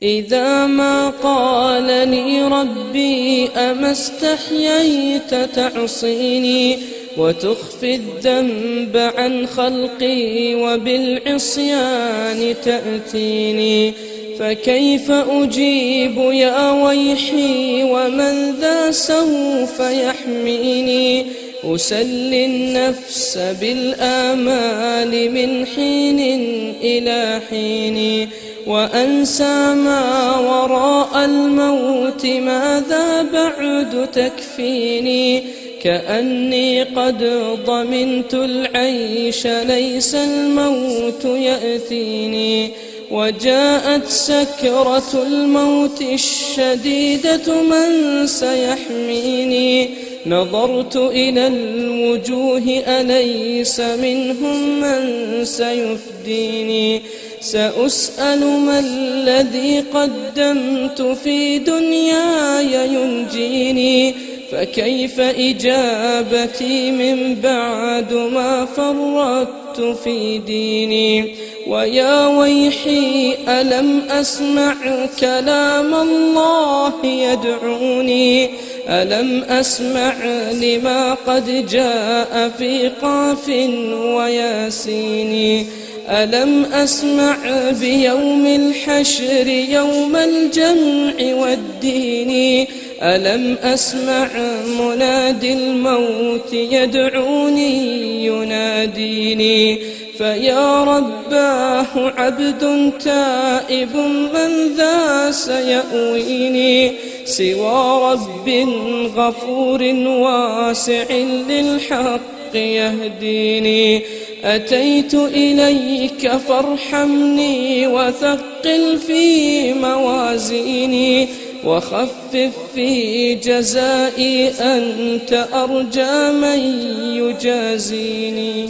إذا ما قال لي ربي أما استحييت تعصيني وتخفي الذنب عن خلقي وبالعصيان تأتيني، فكيف أجيب يا ويحي ومن ذا سوف يحميني؟ أسلي النفس بالآمال من حين إلى حين، وأنسى ما وراء الموت ماذا بعد تكفيني؟ كأني قد ضمنت العيش ليس الموت يأتيني، وجاءت سكرة الموت الشديدة من سيحميني؟ نظرت إلى الوجوه أليس منهم من سيفديني؟ سأسأل ما الذي قدمت في دنياي ينجيني، فكيف إجابتي من بعد ما فرطت في ديني؟ ويا ويحي ألم أسمع كلام الله يدعوني؟ ألم أسمع لما قد جاء في قاف وياسين؟ ألم أسمع بيوم الحشر يوم الجمع والدين؟ ألم أسمع منادي الموت يدعوني يناديني؟ فيا رباه عبد تائب من ذا سيأويني؟ سوى رب غفور واسع للحق يهديني. أتيت إليك فارحمني وثقل في موازيني، وخفف في جزائي أنت أرجى من يجازيني.